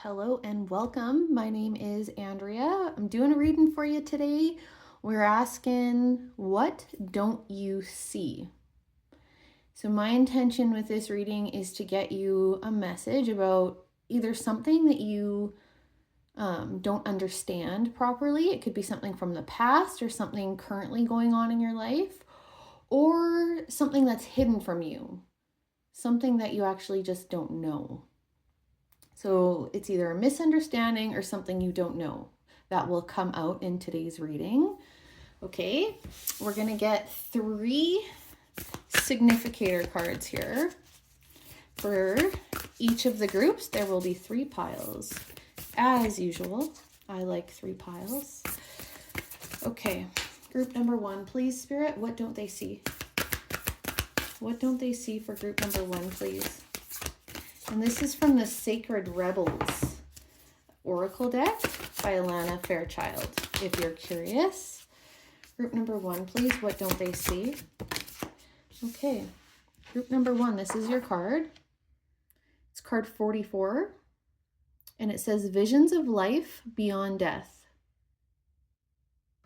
Hello and welcome. My name is Andrea. I'm doing a reading for you today. We're asking, what don't you see? So my intention with this reading is to get you a message about either something that you don't understand properly. It could be something from the past or something currently going on in your life, or something that's hidden from you, something that you actually just don't know. So it's either a misunderstanding or something you don't know that will come out in today's reading. Okay, we're going to get 3 significator cards here. For each of the groups, there will be 3 piles. As usual, I like 3 piles. Okay, group number 1, please, Spirit, what don't they see? What don't they see for group number 1, please? And this is from the Sacred Rebels Oracle deck by Alana Fairchild. If you're curious, group number 1, please, what don't they see? Okay, group number 1, this is your card. It's card 44, and it says Visions of Life Beyond Death.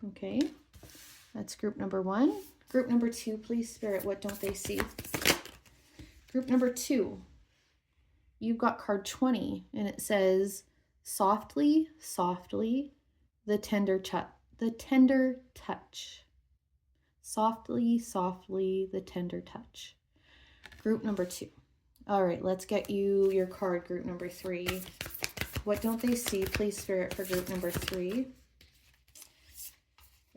Okay, that's group number 1. Group number 2, please, Spirit, what don't they see? Group number 2. You've got card 20, and it says, softly, softly, the tender touch. Softly, softly, the tender touch. Group number 2. All right, let's get you your card, group number 3. What don't they see, please, Spirit, for group number 3?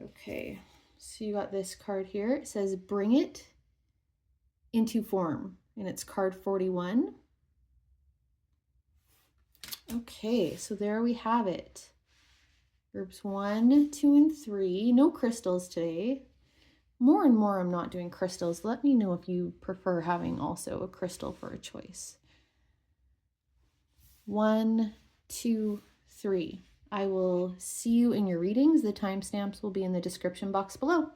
Okay, so you got this card here. It says, bring it into form, and it's card 41. Okay, so there we have it. Groups 1, 2, and 3. No crystals today. More and more I'm not doing crystals. Let me know if you prefer having also a crystal for a choice. 1, 2, 3. I will see you in your readings. The timestamps will be in the description box below.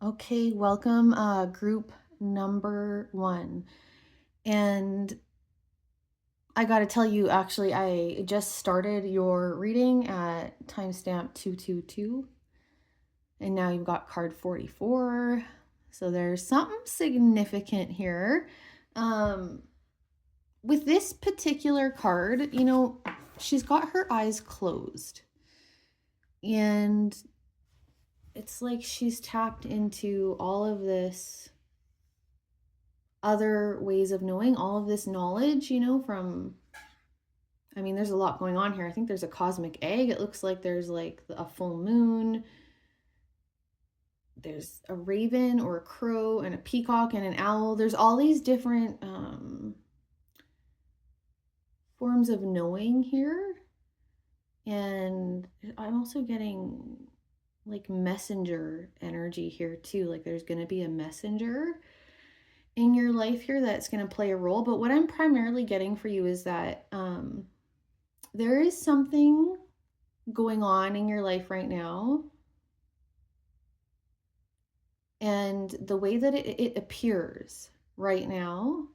Okay, welcome group number 1. And I got to tell you, actually, I just started your reading at timestamp 222, and now you've got card 44. So there's something significant here. With this particular card, you know, she's got her eyes closed, and it's like she's tapped into all of this other ways of knowing, all of this knowledge, you know, from, I mean, there's a lot going on here. I think there's a cosmic egg. It looks like there's like a full moon. There's a raven or a crow and a peacock and an owl. There's all these different forms of knowing here. And I'm also getting like messenger energy here too. Like there's going to be a messenger in your life here that's going to play a role. But what I'm primarily getting for you is that there is something going on in your life right now, and the way that it appears right now,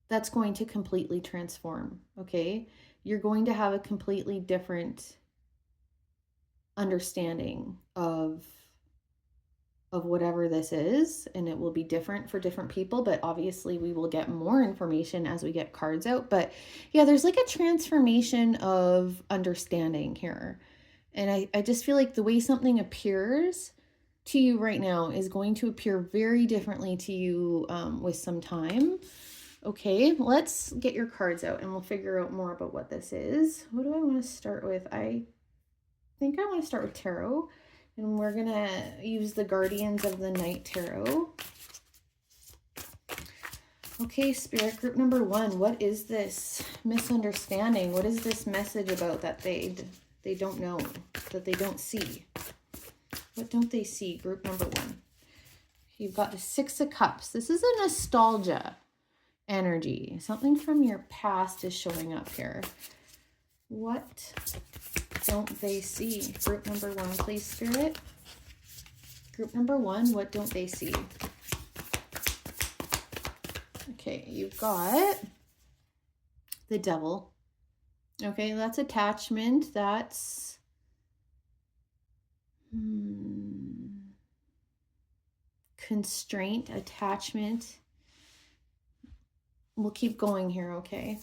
that's going to completely transform. Okay, you're going to have a completely different understanding of whatever this is, and it will be different for different people, but obviously we will get more information as we get cards out. But yeah, there's like a transformation of understanding here, and I just feel like the way something appears to you right now is going to appear very differently to you with some time. Okay, let's get your cards out and we'll figure out more about what this is. What do I want to start with? I think I want to start with tarot. And we're going to use the Guardians of the Night Tarot. Okay, Spirit, group number 1, what is this misunderstanding? What is this message about that they don't know, that they don't see? What don't they see, group number 1? You've got the 6 of Cups. This is a nostalgia energy. Something from your past is showing up here. What don't they see? Group number 1, please, Spirit. Group number 1, what don't they see? Okay, you've got The Devil. Okay, that's attachment. That's constraint, attachment. We'll keep going here, okay?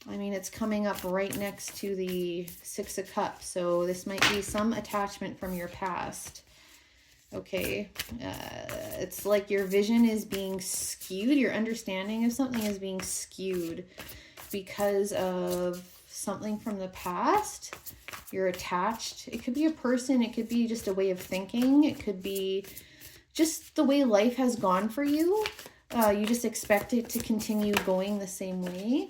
I mean, it's coming up right next to the Six of Cups, so this might be some attachment from your past. Okay, it's like your vision is being skewed. Your understanding of something is being skewed because of something from the past. You're attached. It could be a person. It could be just a way of thinking. It could be just the way life has gone for you. You just expect it to continue going the same way.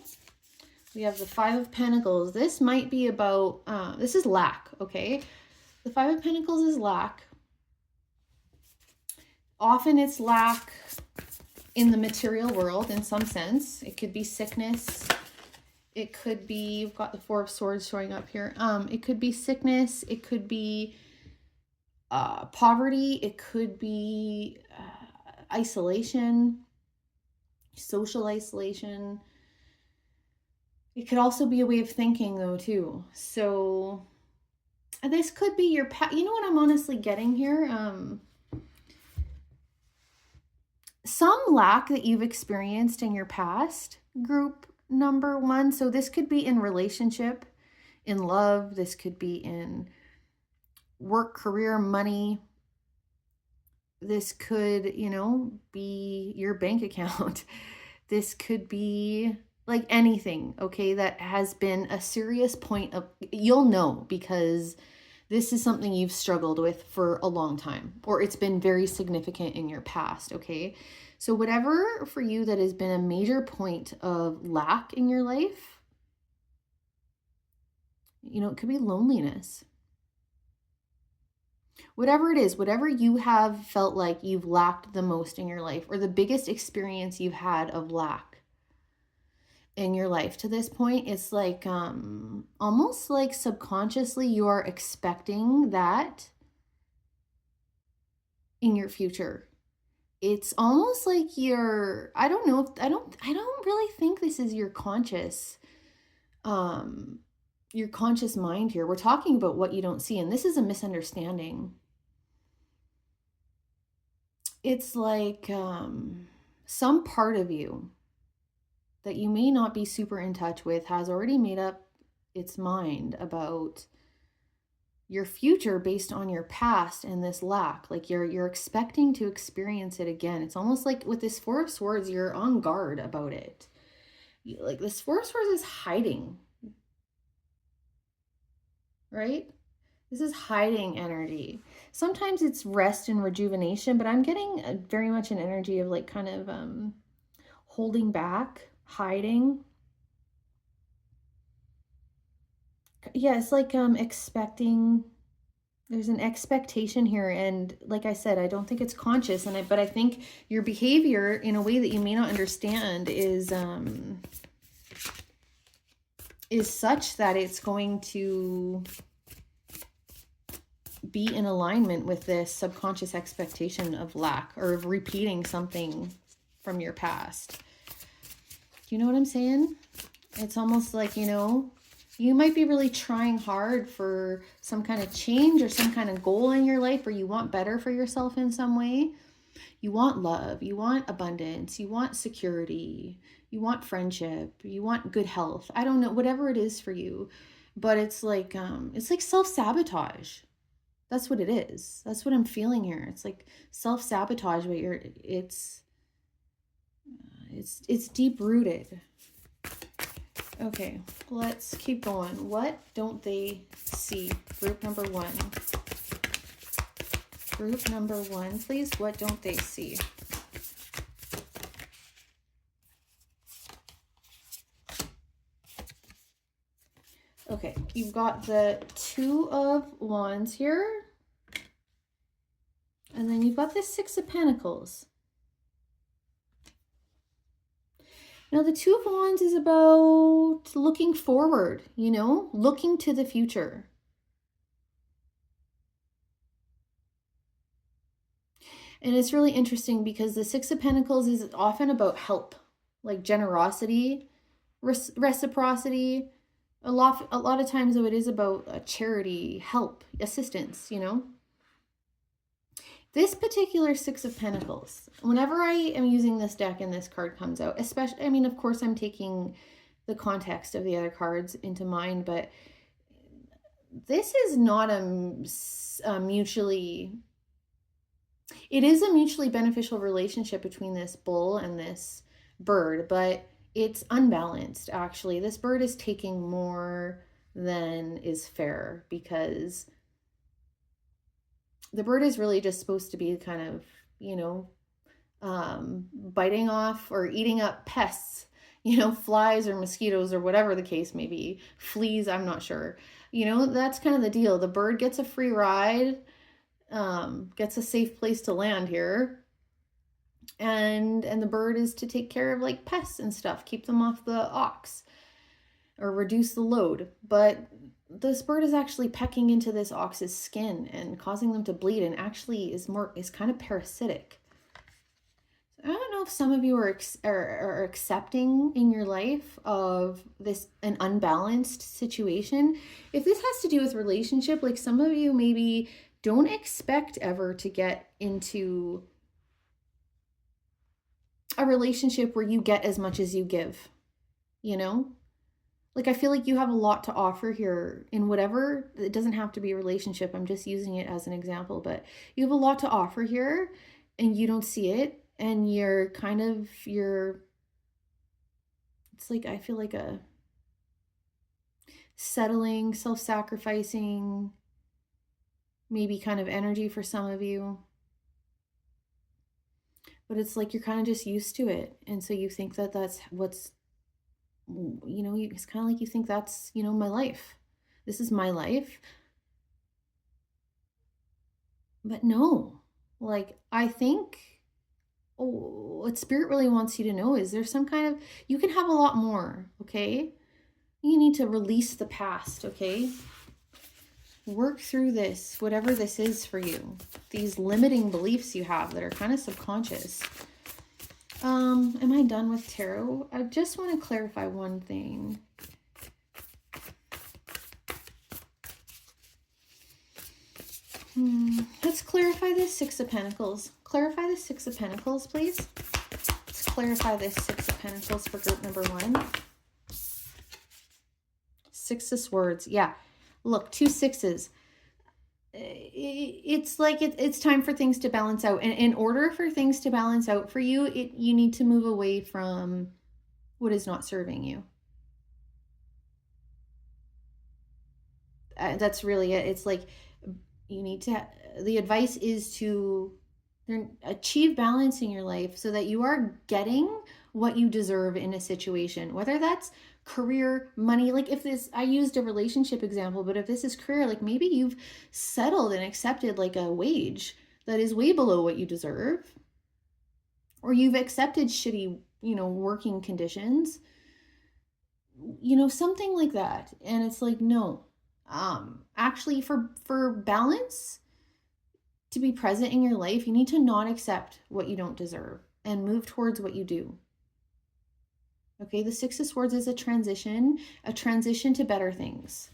We have the Five of Pentacles. This might be about, this is lack, okay? The Five of Pentacles is lack. Often it's lack in the material world in some sense. It could be sickness. It could be, you've got the Four of Swords showing up here. It could be sickness. It could be poverty. It could be isolation, social isolation. It could also be a way of thinking though too. So this could be your past. You know what I'm honestly getting here? Some lack that you've experienced in your past, group number one. So this could be in relationship, in love. This could be in work, career, money. This could, you know, be your bank account. This could be like anything, okay, that has been a serious point of, you'll know because this is something you've struggled with for a long time, or it's been very significant in your past, okay? So whatever for you that has been a major point of lack in your life, you know, it could be loneliness. Whatever it is, whatever you have felt like you've lacked the most in your life, or the biggest experience you've had of lack in your life to this point, it's like almost like subconsciously you are expecting that in your future. It's almost like you're, I don't know if I don't really think this is your conscious mind here. We're talking about what you don't see, and this is a misunderstanding. It's like some part of you that you may not be super in touch with has already made up its mind about your future based on your past and this lack. Like you're expecting to experience it again. It's almost like with this Four of Swords, you're on guard about it. Like this Four of Swords is hiding, right? This is hiding energy. Sometimes it's rest and rejuvenation, but I'm getting very much an energy of like kind of holding back, hiding. Yeah, it's like expecting. There's an expectation here, and like I said, I don't think it's conscious, but I think your behavior in a way that you may not understand is such that it's going to be in alignment with this subconscious expectation of lack or of repeating something from your past. Do you know what I'm saying? It's almost like, you know, you might be really trying hard for some kind of change or some kind of goal in your life, or you want better for yourself in some way. You want love, you want abundance, you want security, you want friendship, you want good health. I don't know, whatever it is for you, but it's like self-sabotage. That's what it is. That's what I'm feeling here. It's like self-sabotage, but it's deep rooted. Okay, let's keep going. What don't they see? Group number one. Group number one, please. What don't they see? Okay, you've got the Two of Wands here. And then you've got the Six of Pentacles. Now, the Two of Wands is about looking forward, you know, looking to the future. And it's really interesting because the Six of Pentacles is often about help. like generosity, reciprocity. A lot of times though, it is about charity, help, assistance, you know. This particular Six of Pentacles, whenever I am using this deck and this card comes out, especially, I mean, of course, I'm taking the context of the other cards into mind, but this is not a mutually, it is a mutually beneficial relationship between this bull and this bird, but it's unbalanced, actually. This bird is taking more than is fair because the bird is really just supposed to be kind of, you know, biting off or eating up pests, you know, flies or mosquitoes or whatever the case may be. Fleas, I'm not sure. You know, that's kind of the deal. The bird gets a free ride, gets a safe place to land here. And the bird is to take care of like pests and stuff, keep them off the ox or reduce the load. But this bird is actually pecking into this ox's skin and causing them to bleed, and actually is kind of parasitic. I don't know if some of you are accepting in your life of this, an unbalanced situation. If this has to do with relationship, like some of you maybe don't expect ever to get into a relationship where you get as much as you give, you know? Like, I feel like you have a lot to offer here in whatever, it doesn't have to be a relationship. I'm just using it as an example, but you have a lot to offer here and you don't see it. And you're kind of, it's like, I feel like a settling, self-sacrificing, maybe kind of energy for some of you. But it's like you're kind of just used to it. And so you think that that's what's, you know, it's kind of like you think that's, you know, my life. This is my life. But no, like, I think, what spirit really wants you to know is there's some kind of, you can have a lot more, okay? You need to release the past, okay? Work through this, whatever this is for you. These limiting beliefs you have that are kind of subconscious. Am I done with tarot? I just want to clarify one thing. Let's clarify this Six of Pentacles. Clarify the Six of Pentacles, please. Let's clarify this Six of Pentacles for group number 1. Six of Swords. Yeah. Look, 2 sixes. It's like it's time for things to balance out. And in order for things to balance out for you, you need to move away from what is not serving you. That's really it. It's like you need to, the advice is to achieve balance in your life so that you are getting what you deserve in a situation, whether that's career, money. Like if this, I used a relationship example, but if this is career, like maybe you've settled and accepted like a wage that is way below what you deserve, or you've accepted shitty, you know, working conditions, you know, something like that. And it's like, no, actually for balance to be present in your life, you need to not accept what you don't deserve and move towards what you do. Okay, the Six of Swords is a transition to better things.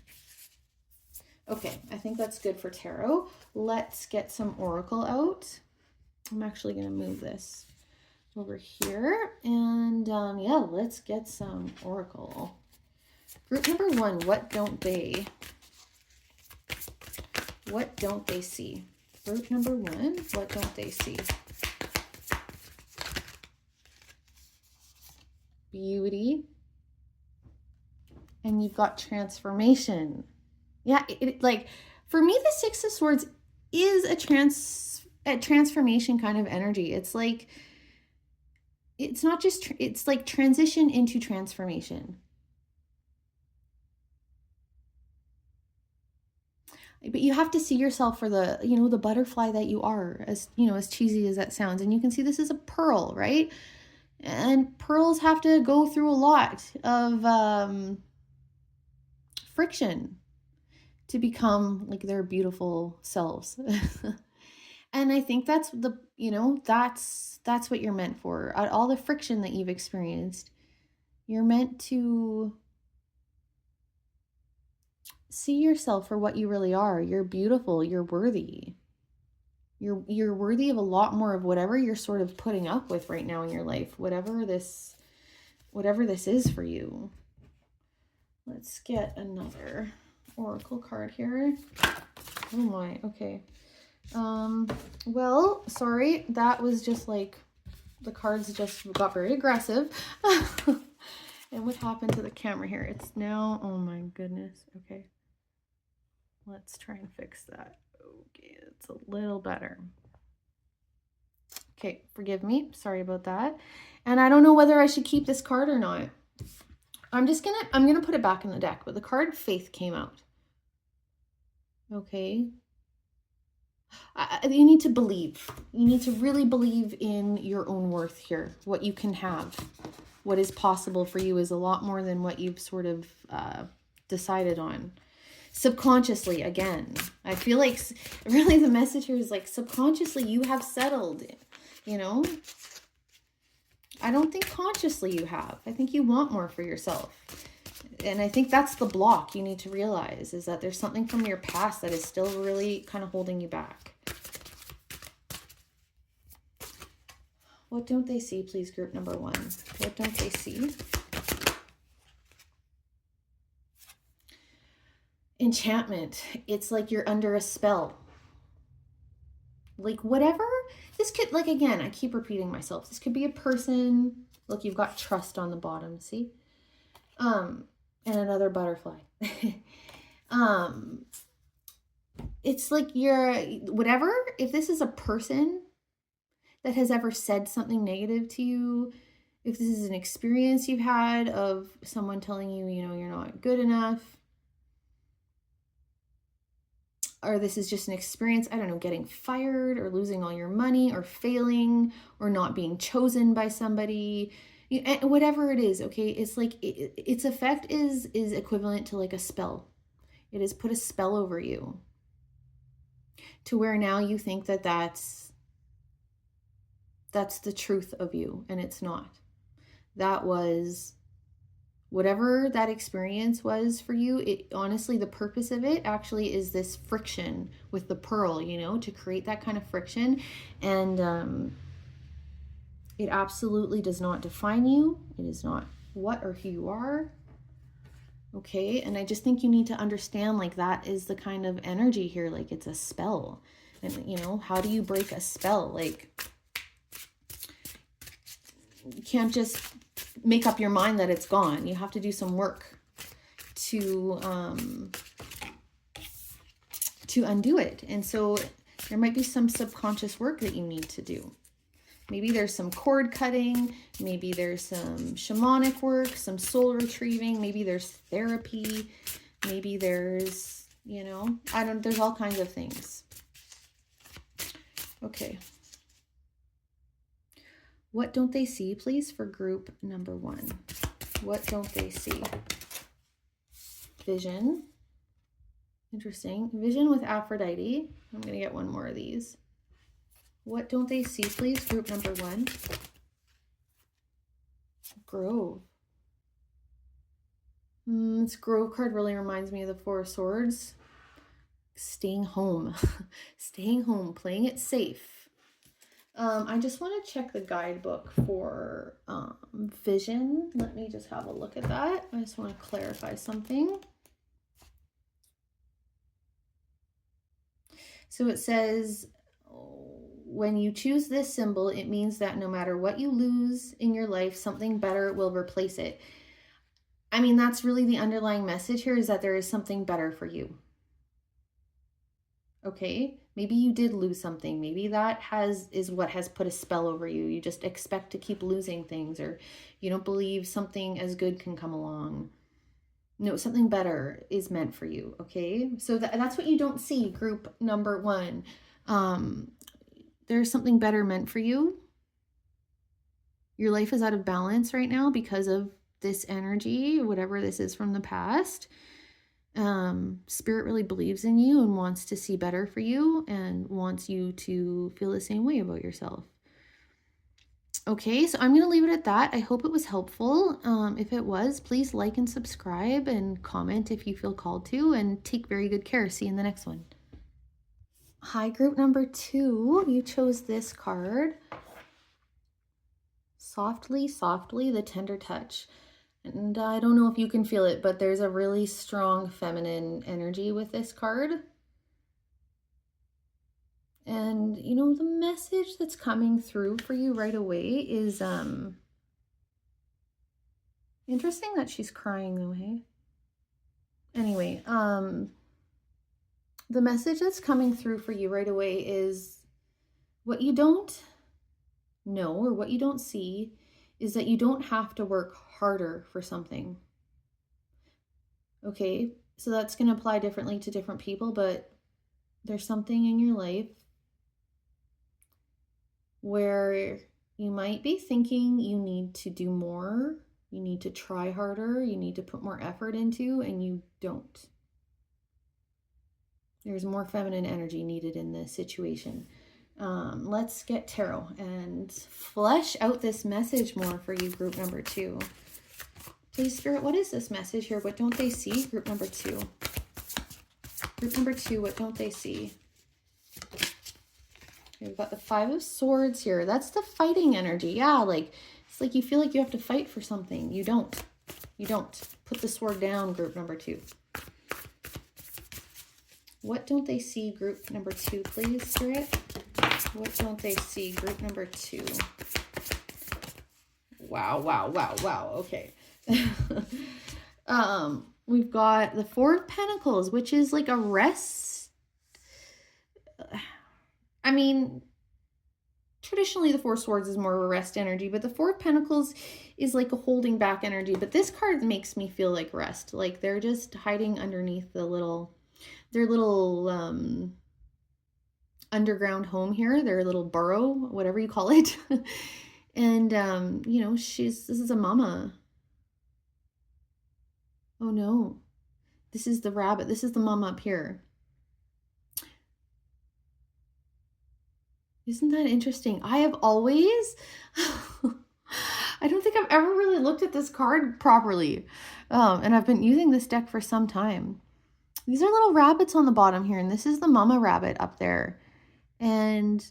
Okay, I think that's good for tarot. Let's get some oracle out. I'm actually going to move this over here. And yeah, let's get some oracle. Group number 1, what don't they see? Group number 1, what don't they see? Beauty. And you've got transformation. Yeah, like for me, the Six of Swords is a transformation kind of energy. It's like, it's not just, it's like transition into transformation. But you have to see yourself for the, you know, the butterfly that you are, as, you know, as cheesy as that sounds. And you can see this is a pearl, right? And pearls have to go through a lot of friction to become like their beautiful selves. And I think that's that's what you're meant for. All the friction that you've experienced, you're meant to see yourself for what you really are. You're beautiful, you're worthy. You're worthy of a lot more of whatever you're sort of putting up with right now in your life, whatever this is for you. Let's get another oracle card here. Oh my, okay. Well, sorry, that was just like the cards just got very aggressive. And what happened to the camera here? It's now, oh my goodness. Okay. Let's try and fix that. Okay, it's a little better. Okay, forgive me. Sorry about that. And I don't know whether I should keep this card or not. I'm gonna put it back in the deck, but the card Faith came out. Okay. You need to believe. You need to really believe in your own worth here, what you can have. What is possible for you is a lot more than what you've sort of decided on. Subconsciously, again, I feel like really the message here is like subconsciously you have settled, you know? I don't think consciously you have. I think you want more for yourself. And I think that's the block you need to realize, is that there's something from your past that is still really kind of holding you back. What don't they see, please, group number 1? What don't they see? Enchantment. It's like you're under a spell. Like whatever. This could, like, again, I keep repeating myself. This could be a person. Look, you've got trust on the bottom, see? And another butterfly. It's like you're, whatever, if this is a person that has ever said something negative to you, if this is an experience you've had of someone telling you, you know, you're not good enough, or this is just an experience, I don't know, getting fired or losing all your money or failing or not being chosen by somebody, whatever it is, okay? It's like its effect is equivalent to like a spell. It has put a spell over you to where now you think that that's the truth of you, and it's not. That was whatever that experience was for you. It honestly, the purpose of it actually is this friction with the pearl, you know, to create that kind of friction. And it absolutely does not define you. It is not what or who you are. Okay, and I just think you need to understand, like, that is the kind of energy here. Like, it's a spell. And, you know, how do you break a spell? Like, you can't just make up your mind that it's gone. You have to do some work to undo it. And so there might be some subconscious work that you need to do. Maybe there's some cord cutting, maybe there's some shamanic work, some soul retrieving, maybe there's therapy, maybe there's, you know, there's all kinds of things. Okay. What don't they see, please, for group number 1? What don't they see? Vision. Interesting. Vision with Aphrodite. I'm going to get one more of these. What don't they see, please, group number 1? Grove. This Grove card really reminds me of the Four of Swords. Staying home. Staying home. Playing it safe. I just want to check the guidebook for vision. Let me just have a look at that. I just want to clarify something. So it says, when you choose this symbol, it means that no matter what you lose in your life, something better will replace it. I mean, that's really the underlying message here, is that there is something better for you. Okay, maybe you did lose something. Maybe that is what has put a spell over you. You just expect to keep losing things, or you don't believe something as good can come along. No, something better is meant for you. Okay, so that's what you don't see, group number 1. There's something better meant for you. Your life is out of balance right now because of this energy, whatever this is from the past. Spirit really believes in you and wants to see better for you and wants you to feel the same way about yourself. Okay, so I'm going to leave it at that. I hope it was helpful. If it was, please like and subscribe and comment if you feel called to, and take very good care. See you in the next one. Hi, group number 2. You chose this card. Softly, softly, the tender touch. And I don't know if you can feel it, but there's a really strong feminine energy with this card. And, you know, the message that's coming through for you right away is, interesting that she's crying though, hey? Anyway, the message that's coming through for you right away is what you don't know or what you don't see is that you don't have to work harder for something. Okay, so that's going to apply differently to different people, but there's something in your life where you might be thinking you need to do more, you need to try harder, you need to put more effort into, and you don't. There's more feminine energy needed in this situation. Let's get tarot and flesh out this message more for you, group number 2. Please, Spirit, what is this message here? What don't they see? Group number 2. Group number 2, what don't they see? We've got the 5 of Swords here. That's the fighting energy. Yeah, like it's like you feel like you have to fight for something. You don't. You don't. Put the sword down, group number 2. What don't they see, group number 2, please, Spirit? What don't they see, group number 2? Wow, wow, wow, wow. Okay. We've got the 4 of Pentacles, which is like a rest. I mean, traditionally the 4 of Swords is more of a rest energy, but the 4 of Pentacles is like a holding back energy. But this card makes me feel like rest. Like they're just hiding underneath their little underground home here, their little burrow, whatever you call it. And, you know, this is a mama. Oh no, this is the rabbit. This is the mama up here. Isn't that interesting? I have always, I don't think I've ever really looked at this card properly. And I've been using this deck for some time. These are little rabbits on the bottom here, and this is the mama rabbit up there. And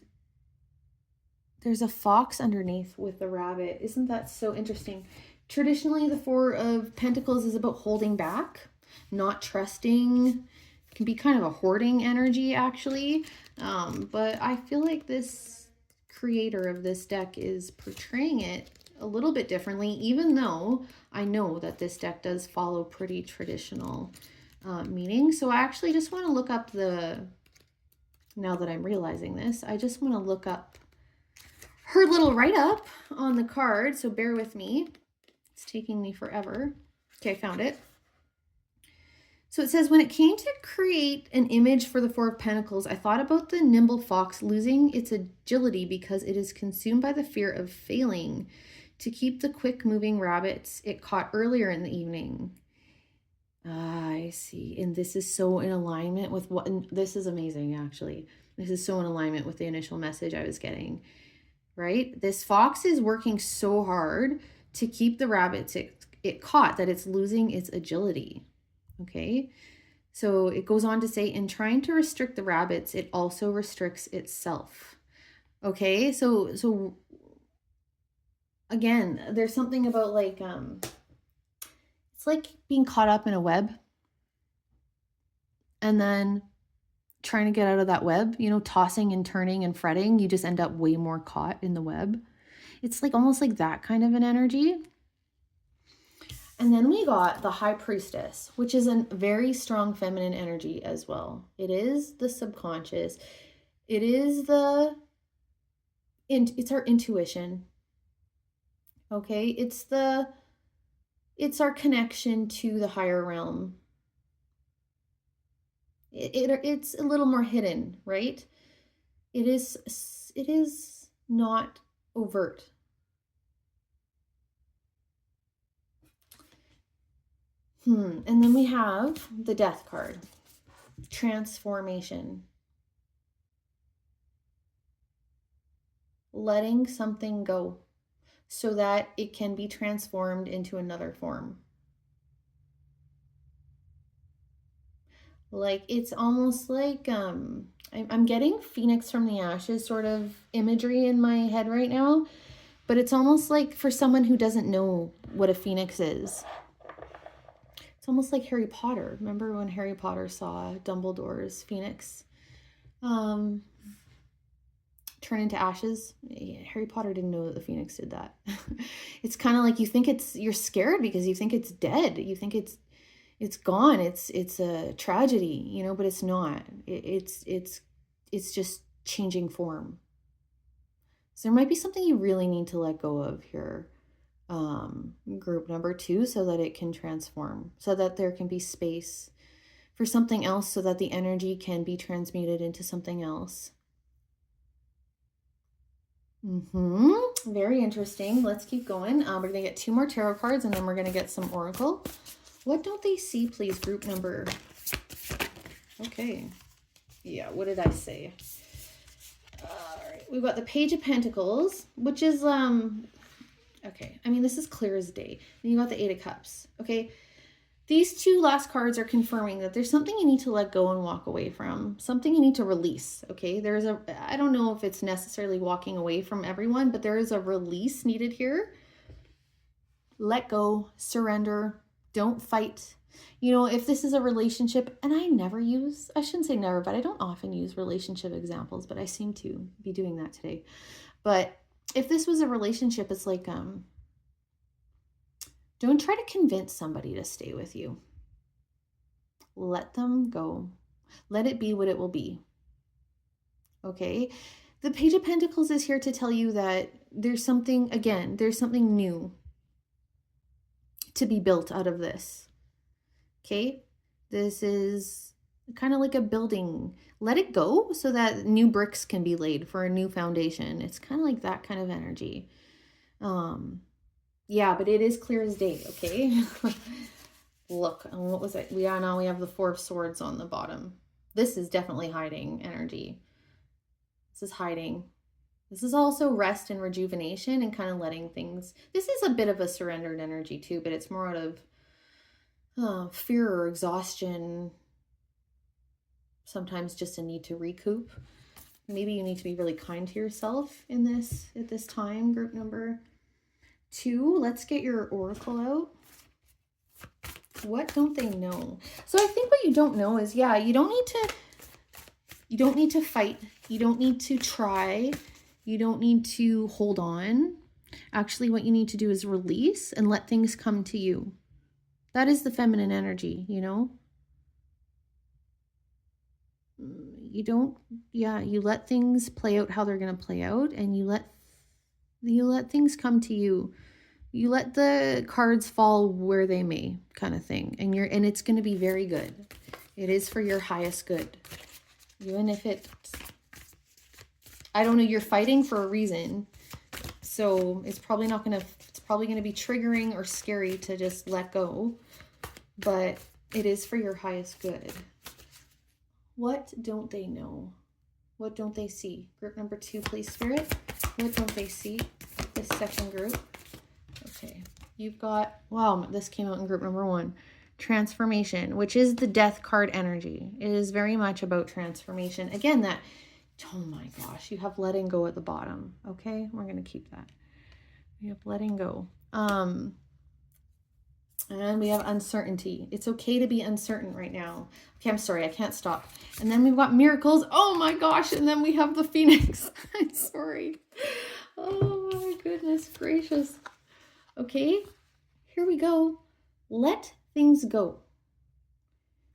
there's a fox underneath with the rabbit. Isn't that so interesting? Traditionally, the 4 of Pentacles is about holding back, not trusting. It can be kind of a hoarding energy, actually. But I feel like this creator of this deck is portraying it a little bit differently, even though I know that this deck does follow pretty traditional meaning. So I actually just want to look up now that I'm realizing this, I just want to look up her little write-up on the card. So bear with me. It's taking me forever. Okay, I found it. So it says, when it came to create an image for the 4 of Pentacles, I thought about the nimble fox losing its agility because it is consumed by the fear of failing to keep the quick-moving rabbits it caught earlier in the evening. I see. And this is so in alignment with what, and this is amazing, actually. This is so in alignment with the initial message I was getting, right? This fox is working so hard to keep the rabbits it caught that it's losing its agility. Okay, so it goes on to say, in trying to restrict the rabbits, it also restricts itself. Okay, so again, there's something about like, it's like being caught up in a web and then trying to get out of that web, you know, tossing and turning and fretting, you just end up way more caught in the web. It's like almost like that kind of an energy. And then we got the High Priestess, which is a very strong feminine energy as well. It is the subconscious. It is it's our intuition. Okay, it's our connection to the higher realm. It's a little more hidden, right? It is not overt. And then we have the Death card. Transformation. Letting something go so that it can be transformed into another form. Like, it's almost like, I'm getting Phoenix from the Ashes sort of imagery in my head right now, but it's almost like for someone who doesn't know what a Phoenix is. It's almost like Harry Potter. Remember when Harry Potter saw Dumbledore's Phoenix turn into ashes? Harry Potter didn't know that the Phoenix did that. It's kind of like you're scared because you think it's dead. You think it's gone. It's a tragedy, you know, but it's not. It's just changing form. So there might be something you really need to let go of here. Group number 2, so that it can transform, so that there can be space for something else, so that the energy can be transmuted into something else. Very interesting. Let's keep going. We're going to get 2 more tarot cards, and then we're going to get some oracle. What don't they see, please, group number? Okay. Yeah, what did I say? All right. We've got the Page of Pentacles, which is, okay. I mean, this is clear as day. And you got the 8 of Cups. Okay. These 2 last cards are confirming that there's something you need to let go and walk away from. Something you need to release. Okay. I don't know if it's necessarily walking away from everyone, but there is a release needed here. Let go, surrender, don't fight. You know, if this is a relationship, and I shouldn't say never, but I don't often use relationship examples, but I seem to be doing that today. But if this was a relationship, it's like, don't try to convince somebody to stay with you. Let them go. Let it be what it will be. Okay? The Page of Pentacles is here to tell you that there's something new to be built out of this. Okay? This is kind of like a building. Let it go so that new bricks can be laid for a new foundation. It's kind of like that kind of energy. Yeah, but it is clear as day, okay? Look, what was it? Now we have the 4 of Swords on the bottom. This is definitely hiding energy. This is hiding. This is also rest and rejuvenation and kind of letting things. This is a bit of a surrendered energy too, but it's more out of fear or exhaustion. Sometimes just a need to recoup. Maybe you need to be really kind to yourself at this time, group number 2. Let's get your oracle out. What don't they know? So I think what you don't know is, yeah, you don't need to fight. You don't need to try. You don't need to hold on. Actually, what you need to do is release and let things come to you. That is the feminine energy, you know? You let things play out how they're going to play out, and you let things come to you. You let the cards fall where they may, kind of thing. And it's going to be very good. It is for your highest good. Even if I don't know, you're fighting for a reason. So it's probably going to be triggering or scary to just let go, but it is for your highest good. What don't they know? What don't they see? Group number 2, please, Spirit. What don't they see? This second group. Okay, you've got, wow, this came out in group number 1. Transformation, which is the Death card energy. It is very much about transformation. Again, oh my gosh, you have letting go at the bottom. Okay, we're going to keep that. We have letting go. And we have uncertainty. It's okay to be uncertain right now. Okay, I'm sorry, I can't stop. And then we've got miracles. Oh my gosh, and then we have the Phoenix. I'm sorry. Oh my goodness gracious. Okay, here we go. Let things go.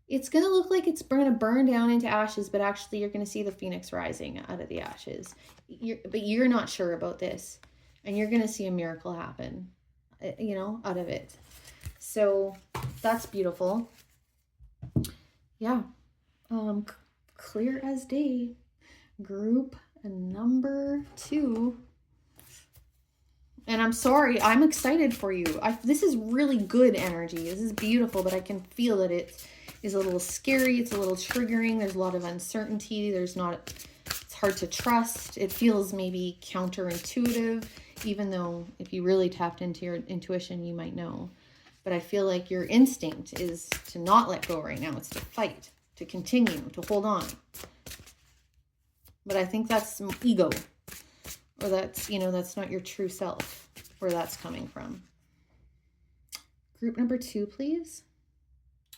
It's going to look like it's going to burn down into ashes, but actually you're going to see the Phoenix rising out of the ashes. But you're not sure about this. And you're going to see a miracle happen, you know, out of it. So that's beautiful. Yeah. Clear as day. Group number 2. And I'm sorry, I'm excited for you. This is really good energy. This is beautiful, but I can feel that it is a little scary. It's a little triggering. There's a lot of uncertainty. It's hard to trust. It feels maybe counterintuitive, even though if you really tapped into your intuition, you might know. But I feel like your instinct is to not let go right now. It's to fight, to continue, to hold on. But I think that's some ego. Or that's, that's not your true self, where that's coming from. Group number 2, please.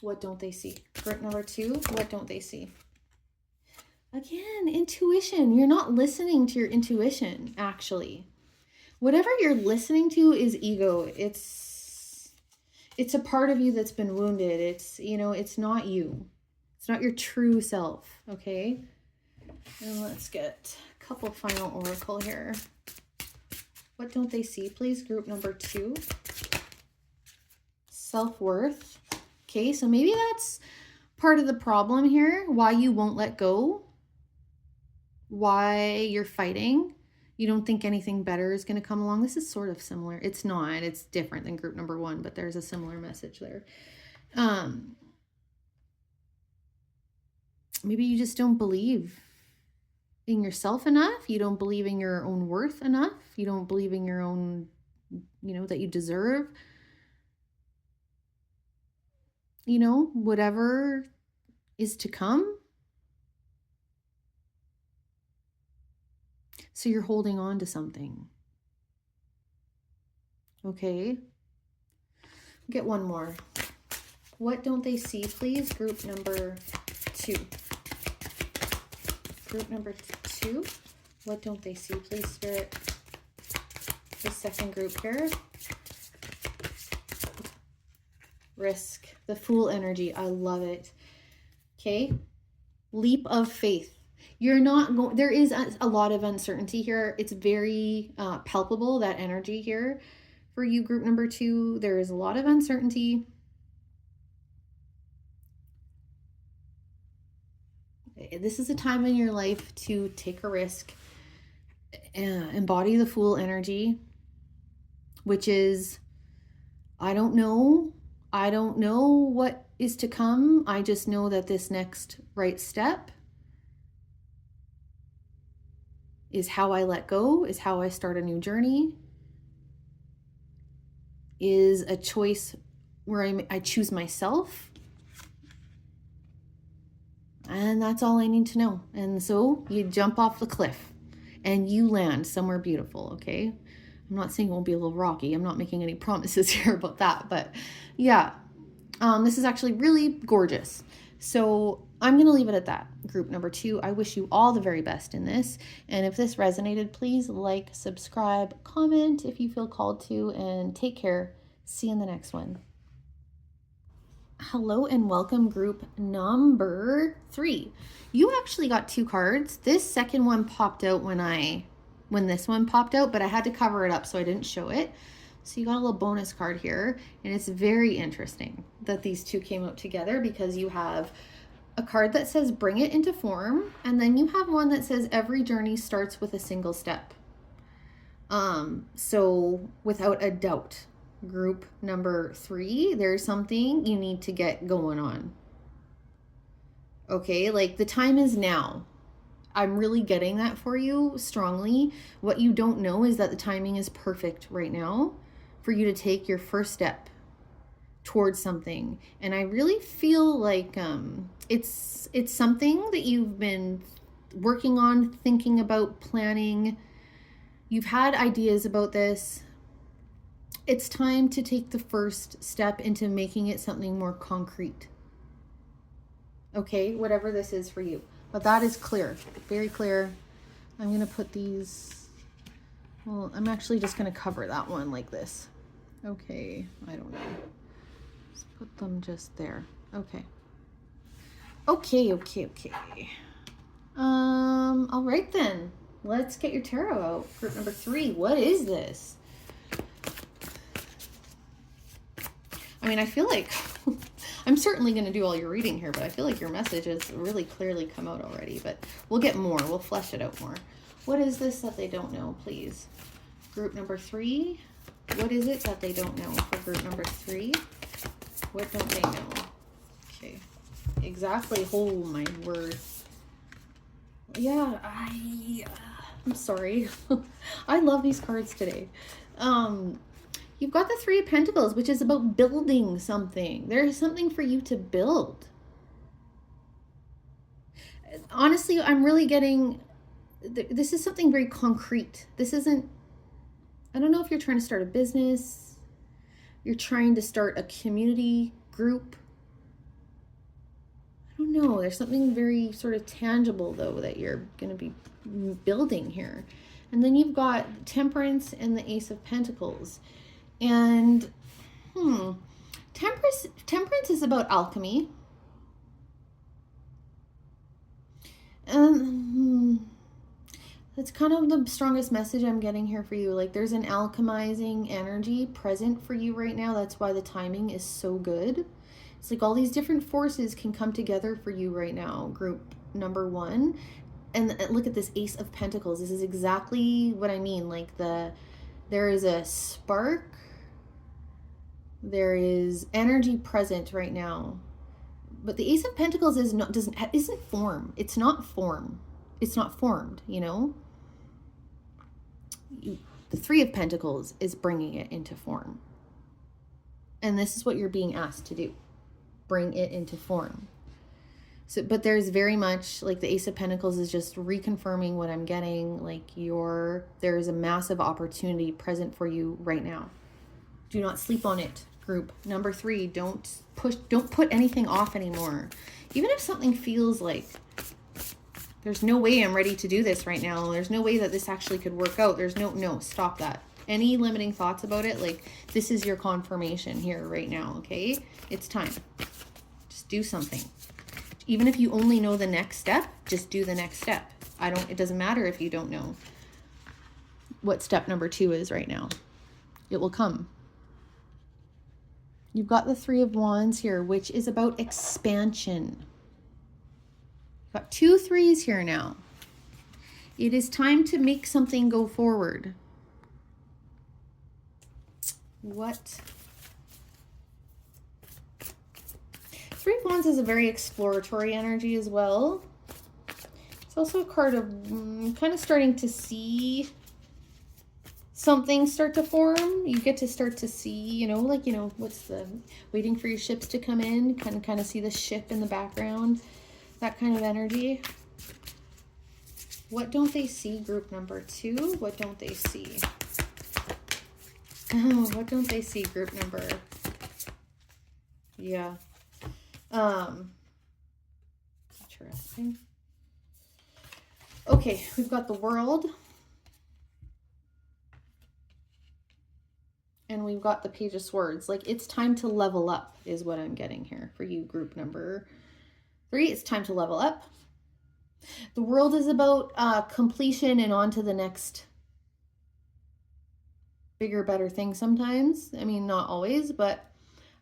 What don't they see? Group number 2, what don't they see? Again, intuition. You're not listening to your intuition, actually. Whatever you're listening to is ego. It's a part of you that's been wounded. It's not you. It's not your true self, okay? And let's get a couple final oracle here. What don't they see, please? Group number 2. Self-worth. Okay, so maybe that's part of the problem here. Why you won't let go. Why you're fighting. You don't think anything better is going to come along. This is sort of similar. It's not. It's different than group number 1, but there's a similar message there. Maybe you just don't believe in yourself enough. You don't believe in your own worth enough. You don't believe in your own, that you deserve. Whatever is to come. So you're holding on to something. Okay. Get one more. What don't they see, please? Group number 2. Group number 2. What don't they see, please, Spirit? The second group here. Risk. The Fool energy. I love it. Okay. Leap of faith. You're not going, there is a lot of uncertainty here. It's very palpable, that energy here for you, group number 2. There is a lot of uncertainty. This is a time in your life to take a risk, embody the Fool energy, which is, I don't know what is to come. I just know that this next right step is how I let go, is how I start a new journey, is a choice where I choose myself. And that's all I need to know. And so you jump off the cliff and you land somewhere beautiful, okay? I'm not saying it won't be a little rocky. I'm not making any promises here about that. But yeah, this is actually really gorgeous. So I'm going to leave it at that. Group number 2, I wish you all the very best in this. And if this resonated, please like, subscribe, comment if you feel called to, and take care. See you in the next one. Hello and welcome, group number 3. You actually got 2 cards. This second one popped out when this one popped out, but I had to cover it up so I didn't show it. So you got a little bonus card here, and it's very interesting that these 2 came out together, because you have a card that says bring it into form, and then you have one that says every journey starts with a single step. So without a doubt, group number 3, there's something you need to get going on. Okay, like the time is now. I'm really getting that for you strongly. What you don't know is that the timing is perfect right now for you to take your first step towards something. And I really feel like it's something that you've been working on, thinking about, planning. You've had ideas about this. It's time to take the first step into making it something more concrete. Okay, whatever this is for you. But that is clear, very clear. I'm going to put these, well, I'm actually just going to cover that one like this. Okay, I don't know. Let's put them just there. Okay. Okay. All right then. Let's get your tarot out. Group number 3. What is this? I mean, I feel like I'm certainly going to do all your reading here, but I feel like your message has really clearly come out already, but we'll get more. We'll flesh it out more. What is this that they don't know, please? Group number 3. What is it that they don't know for group number 3? What don't they know? Okay. Exactly. Oh my word. Yeah, I'm sorry. I love these cards today. You've got the 3 of Pentacles, which is about building something. There is something for you to build. Honestly, I'm really getting, this is something very concrete. This isn't, I don't know if you're trying to start a business, you're trying to start a community group. I don't know. There's something very sort of tangible, though, that you're going to be building here. And then you've got Temperance and the Ace of Pentacles. And, Temperance is about alchemy. That's kind of the strongest message I'm getting here for you. Like, there's an alchemizing energy present for you right now. That's why the timing is so good. It's like all these different forces can come together for you right now, group number 1. And look at this Ace of Pentacles. This is exactly what I mean. Like, there is a spark. There is energy present right now. But the Ace of Pentacles isn't form. It's not form. It's not formed, you know? The 3 of Pentacles is bringing it into form. And this is what you're being asked to do. Bring it into form. So, but there's very much, like, the Ace of Pentacles is just reconfirming what I'm getting. Like, there's a massive opportunity present for you right now. Do not sleep on it, group number 3. Don't put anything off anymore. Even if something feels like, there's no way I'm ready to do this right now, there's no way that this actually could work out, there's no, stop that. Any limiting thoughts about it, like, this is your confirmation here right now, okay? It's time. Just do something. Even if you only know the next step, just do the next step. It doesn't matter if you don't know what step number 2 is right now. It will come. You've got the 3 of Wands here, which is about expansion. You've got 2 3s here now. It is time to make something go forward. What? 3 of Wands is a very exploratory energy as well. It's also a card of kind of starting to see something start to form. You get to start to see, what's the, waiting for your ships to come in, kind of see the ship in the background, that kind of energy. What don't they see, group number 2? What don't they see? Oh, what don't they see, group number? Yeah. Interesting. Okay, we've got the World. And we've got the Page of Swords. Like, it's time to level up is what I'm getting here for you, group number 3. It's time to level up. The World is about completion and on to the next bigger, better thing sometimes. I mean, not always, but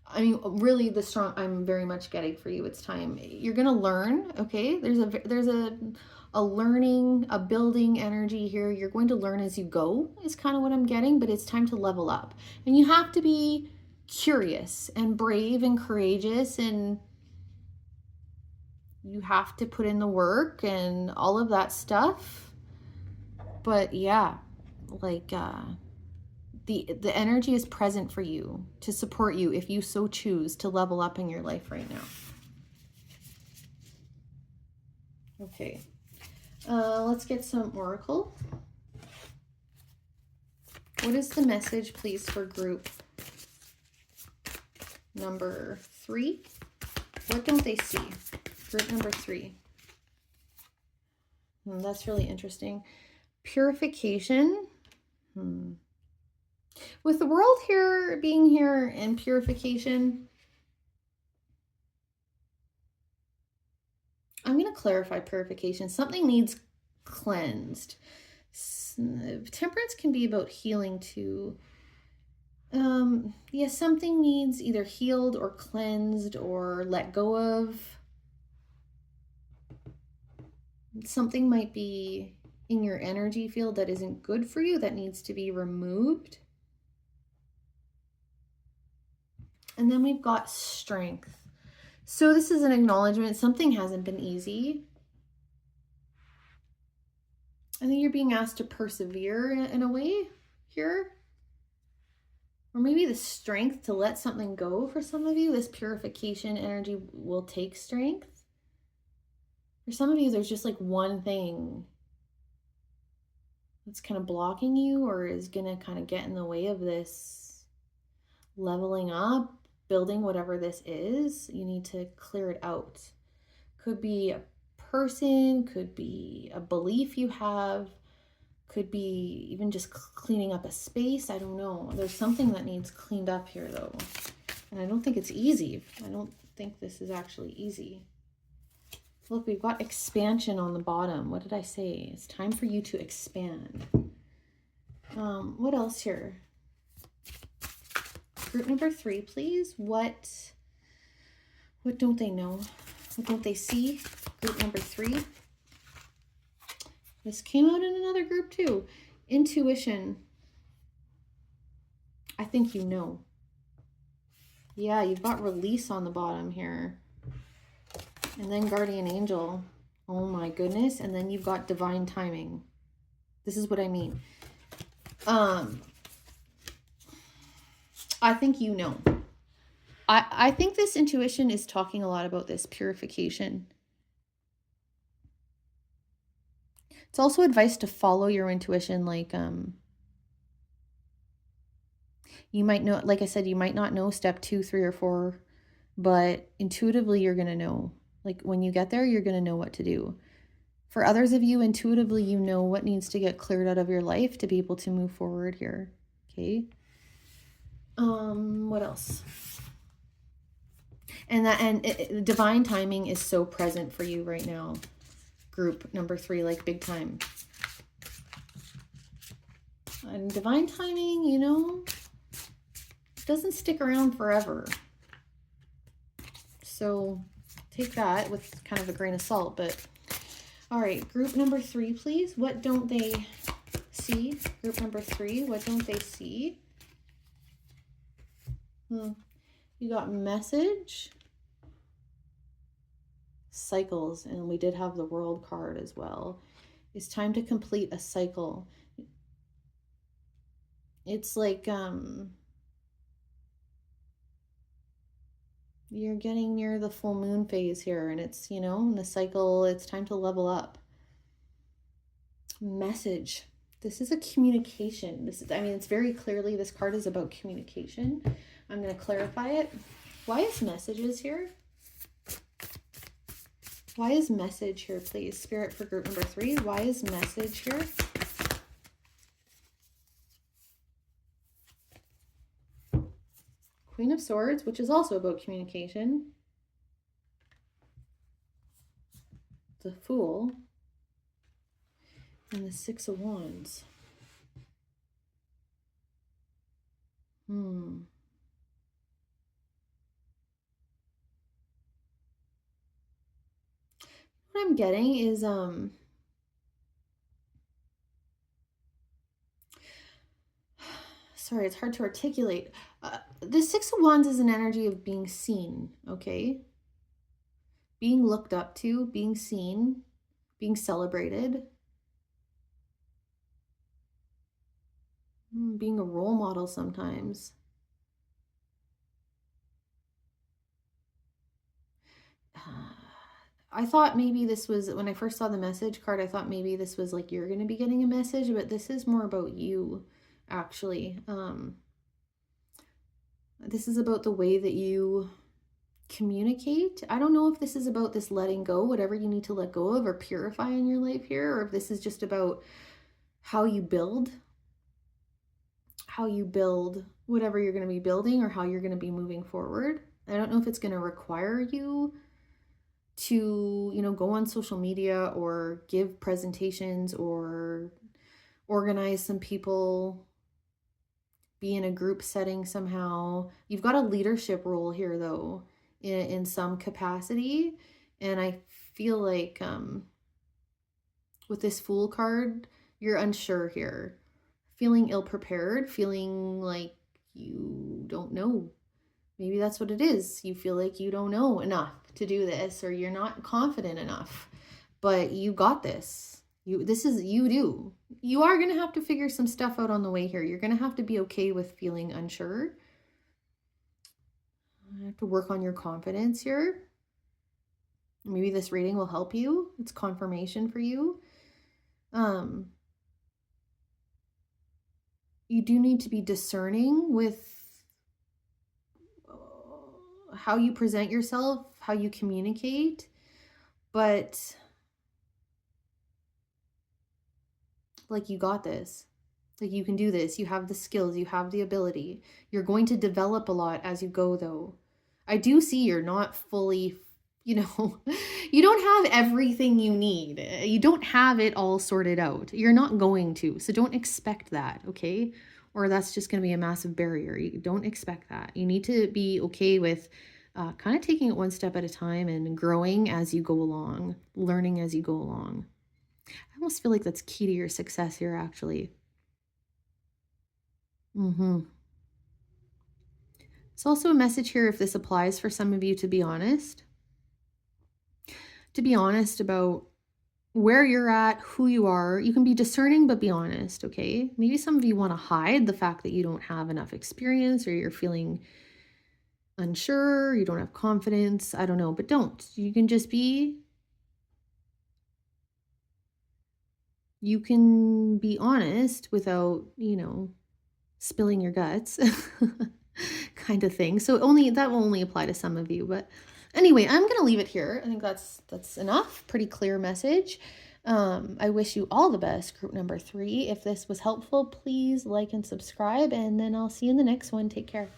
I mean, really I'm very much getting for you. It's time. You're going to learn, okay? There's a learning, a building energy here. You're going to learn as you go is kind of what I'm getting, but it's time to level up. And you have to be curious and brave and courageous, and you have to put in the work and all of that stuff. But yeah, like, the energy is present for you to support you if you so choose to level up in your life right now. Okay. Let's get some oracle. What is the message, please, for group number 3? What don't they see? Group number 3. That's really interesting. Purification. With the World here being here and purification, I'm going to clarify purification. Something needs cleansed. Temperance can be about healing too. Yeah, something needs either healed or cleansed or let go of. Something might be in your energy field that isn't good for you, that needs to be removed. And then we've got strength. So this is an acknowledgement. Something hasn't been easy. I think you're being asked to persevere in a way here. Or maybe the strength to let something go for some of you. This purification energy will take strength. For some of you, there's just like one thing that's kind of blocking you or is going to kind of get in the way of this leveling up, building whatever this is. You need to clear it out. Could be a person, could be a belief you have, could be even just cleaning up a space. I don't know. There's something that needs cleaned up here though. And I don't think it's easy. I don't think this is actually easy. Look, we've got expansion on the bottom. What did I say? It's time for you to expand. What else here? Group number 3, please. What don't they know? What don't they see? Group number 3. This came out in another group too. Intuition. I think you know. Yeah, you've got release on the bottom here. And then guardian angel. Oh my goodness. And then you've got divine timing. This is what I mean. I think you know. I think this intuition is talking a lot about this purification. It's also advice to follow your intuition. Like, you might know, like I said, you might not know step 2, 3, or 4, but intuitively you're going to know. Like when you get there, you're going to know what to do. For others of you, intuitively, you know what needs to get cleared out of your life to be able to move forward here. Okay. What else? And divine timing is so present for you right now. Group number 3, like big time. And divine timing, you know, doesn't stick around forever. So take that with kind of a grain of salt, but all right, group number 3, please. What don't they see? Group number 3, what don't they see? You got message, cycles, and we did have the world card as well. It's time to complete a cycle. It's like you're getting near the full moon phase here, and it's, you know, in the cycle, it's time to level up. Message. This is a communication. This is, I mean, it's very clearly, this card is about communication. I'm going to clarify it. Why is messages here? Why is message here, please? Spirit for group number 3. Why is message here? Queen of Swords, which is also about communication. The Fool. And the 6 of Wands. What I'm getting is sorry, it's hard to articulate. The 6 of Wands is an energy of being seen, okay? Being looked up to, being seen, being celebrated. Being a role model sometimes. I thought maybe this was, when I first saw the message card, I thought maybe this was like you're going to be getting a message, but this is more about you, actually. This is about the way that you communicate. I don't know if this is about this letting go, whatever you need to let go of or purify in your life here, or if this is just about how you build whatever you're going to be building or how you're going to be moving forward. I don't know if it's going to require you to, you know, go on social media or give presentations or organize some people, be in a group setting somehow. You've got a leadership role here though, in some capacity. And I feel like With this Fool card, you're unsure here. Feeling ill-prepared, feeling like you don't know. Maybe that's what it is. You feel like you don't know enough to do this, or you're not confident enough, but you got this. This is, you do. You are going to have to figure some stuff out on the way here. You're going to have to be okay with feeling unsure. You have to work on your confidence here. Maybe this reading will help you. It's confirmation for you. You do need to be discerning with how you present yourself, how you communicate, but like, you got this. Like, you can do this. You have the skills, you have the ability. You're going to develop a lot as you go, though. I do see you're not fully, you don't have everything you need. You don't have it all sorted out. You're not going to. So don't expect that, okay? Or that's just going to be a massive barrier. You don't expect that. You need to be okay with kind of taking it one step at a time and growing as you go along, learning as you go along. I almost feel like that's key to your success here, actually. It's also a message here, if this applies for some of you, to be honest. To be honest about where you're at, who you are. You can be discerning, but be honest, okay? Maybe some of you want to hide the fact that you don't have enough experience, or you're feeling unsure, you don't have confidence. I don't know, but don't. You can just be, you can be honest without, spilling your guts kind of thing. So that will only apply to some of you, but anyway, I'm going to leave it here. I think that's enough. Pretty clear message. I wish you all the best, group number 3. If this was helpful, please like and subscribe, and then I'll see you in the next one. Take care.